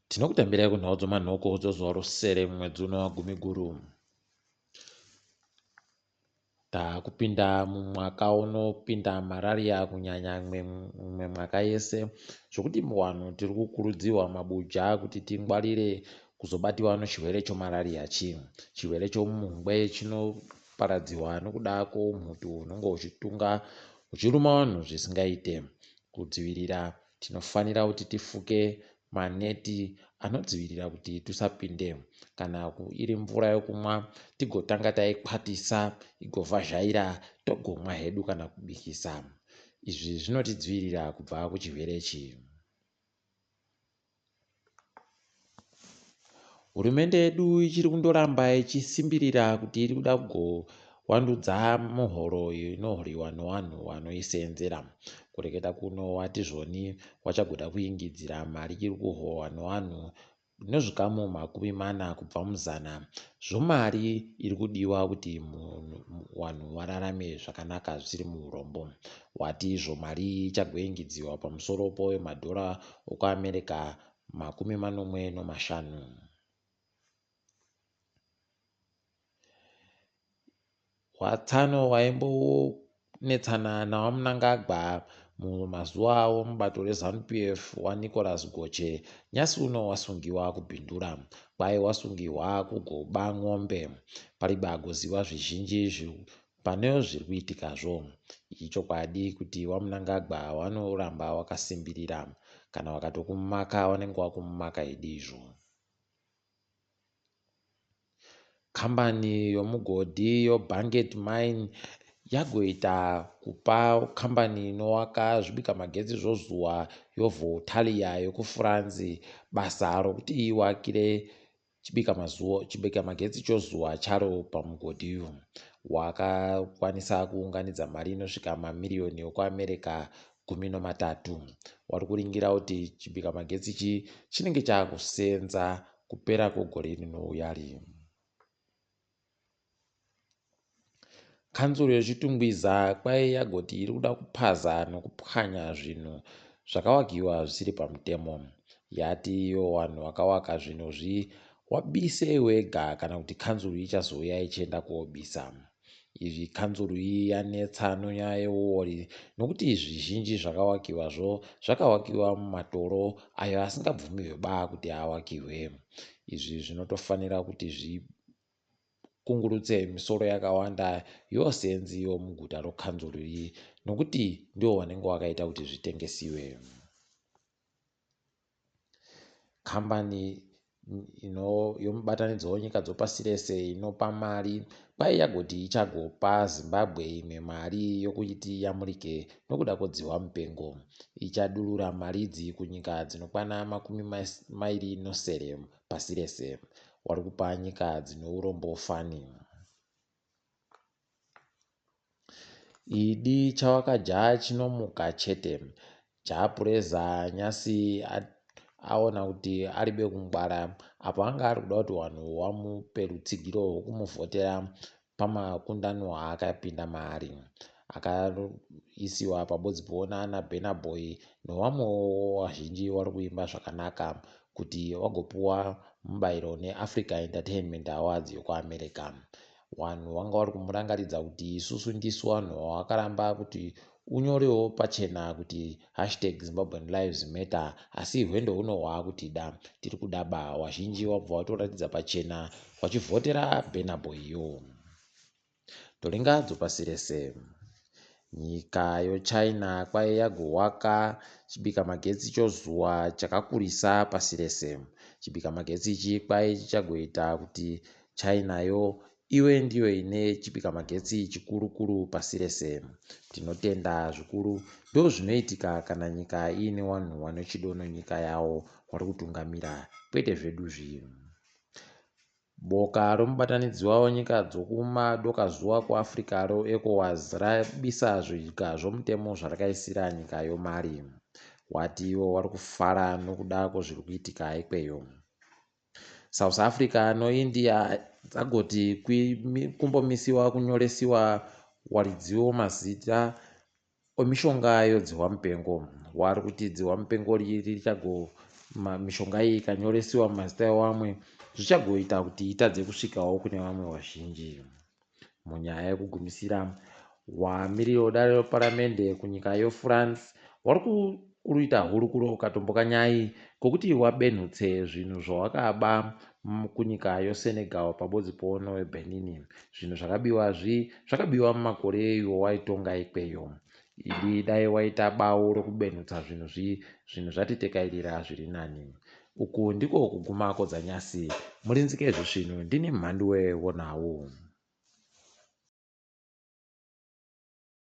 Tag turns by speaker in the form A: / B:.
A: Tinokutambirai kunhau dzomanhoko dzozuva rusere mwedzi uno wa Gumiguru. Takupinda mumwaka unopinda malaria kunyanya mimwe mwaka yese, zvokuti vanhu tiri kukurudzirwa mabuja kuti tingwarire kuzobatiwa nechirwere chemararia chirwere chomumhwe chinoparadzirwa nokuda kwomhutu unenge uchitunga uchiruma vanhu zvisingaite. Kudzivirira tinofanira kuti tifuke maneti anodzivirira kuti tisapinde, kana iri mvura yokumwa tigotanga taikwatisa igovhazhaira togomwa hedu kana kubikisa. Izvi zvinotidzivirira kubva kuchirwere ichi. Hurumende yedu ichiri kundoramba ichisimbirira kuti iri kuda kugowandudza muhoro inohoriwa nevanhu vanoisenzera. Kureketa kuno hatizvoni wachagona kuingidzira mari iri kuhorwa nevanhu nezvikamu 40 kubva muzana zvomari iri kudiwa kuti vanhu vararame zvakanaka zvisiri muurombo. Wati izvo mari ichagoingidziwa pamusoro pemadhora okuAmerica 45. Watsano waimbonetsana nawaMnangagwa mumazuva avo mubato reZANU-PF waNicholas Goche nyasi uno wasungiwa kubhindura. Kwai wasungirwa kugoba ng'ombe. Paribagoziva zvizhinji pane zviri kuitikazvo. Ichokwadi kuti waMnangagwa wanoramba wakasimbirira, kana wakatokumumaka wanenge wakumumaka idizvo. Kambani yomugodhi yoBanget Mine yagoita kupa kambani inowaka zvibikamagetsi zvozuwa yoVotalia yokuFrance basa rokuti iwakire chibikamagetsi chozuwa charo pamugodhi uyu. Wakakwanisa kuunganidza mari inosvika mamiriyoni ekuAmerica 13. Wari kuringira kuti chibikamagetsi ichi chinenge chaakusenza kupera kwegore rinouya. Kanzuro yechitungwiza kwai yagoti iri kuda kupaza nokupwanya zvinhu zvakavakiwa zvisiri pamutemo. Yati iyo vanhu vakawaka zvinhu wabise wega kana kuti kanzuro ichazouya ichienda koobisa. Izvi kanzuro iyi yanetsa nonyaya yeuori nokuti zvizhinji zvakavakiwazvo zvakavakiwa mumatoro ayo asingabvumirwe kuti avakirwe. Izvi zvinotofanira kuti kungurutse misoro yakawanda yosenzi yomuguta rokanzuro iyi nokuti ndio vanenge vakaita kuti zvitengesiwe. Kambani yomubatanidzo wenyika dzopasi rese inopa mari kwai yagoti ichagopa Zimbabwe imwe mari yokuti yamurike nokuda kwedziwa mupengo. Ichadurura mari idzi kunyika dzinokwana 20 pasi rese. Wari kupa nyika dzine urombo fani. Idi chawakaja chinomuka chete. Japureza nyasi aona kuti aribe kungwara apo anga ari kuda kuti vanhu vamupe rutsigiro rwokumuvhotera pamakundano aakapinda maari. Akaisiwa pabodzi naana Burna Boy nevamwewo vazhinji vari kuimba zvakanaka kuti vagopiwa mubayiro neAfrica Entertainment Awards yokuAmerica. Vanhu vanga vari kumurangaridza kuti isusu ndisu vanhu vakaramba kuti unyorewo pachena kuti #ZimbabweanLivesMatter, asi hwendo huno hwaakutida tiri kudaba. Vazhinji vabva vatoratidza pachena vachivhotera Burna Boy yo. Tolinga dzopasi rese. Nyika yoChina kwai yagowaka chibikamagetsi chozuwa chakakurisa pasi rese. Chibikamagetsi ichi kwai chichagoita kuti China yo iwe ndiyo ine chibikamagetsi chikuru pasi rese. Tinotenda zvikuru ndozvinoitika kana nyika iine vanhu vanochido nenyika yavo vari kutungamira, kwete zvedu zvinhu. Boka romubatanidzwa wenyika dzokumadokazuva kuAfrica roECOWAS rabisa zviga zvomutemo zvarakaisira nyika yomari. Wati ivo vari kufara nokuda kwezviri kuitika ikweyo. South Africa noIndia dzagoti kumbomisiwa kunyoresiwa waridziwo mazita emishonga yodzihwa mupengo. Wari kuti dzihwa mupengo riri richago mishonga iyi ikanyoresiwa mumazita evamwe zvichagoita kuti itadze kusvikawo kune vamwe vazhinji. Munyaya yekugumisira, wamiriri wedare reparamende kunyika yeFrance wari kuita hurukuro ukatomboka nyai kwokuti wabenhutse zvinhu zvawakaba kunyika yeSenegal pabodzi poono weBenin. Zvinhu zvakabiwa mumakore iwo waitonga ikweyo. Idi dai waita bawo rokubenhutsa zvinhu zvatitekairira zviri nani. Uku ndiko kuguma kodzanyasi. Murinzike zvisvino ndini mhandu wewonawo.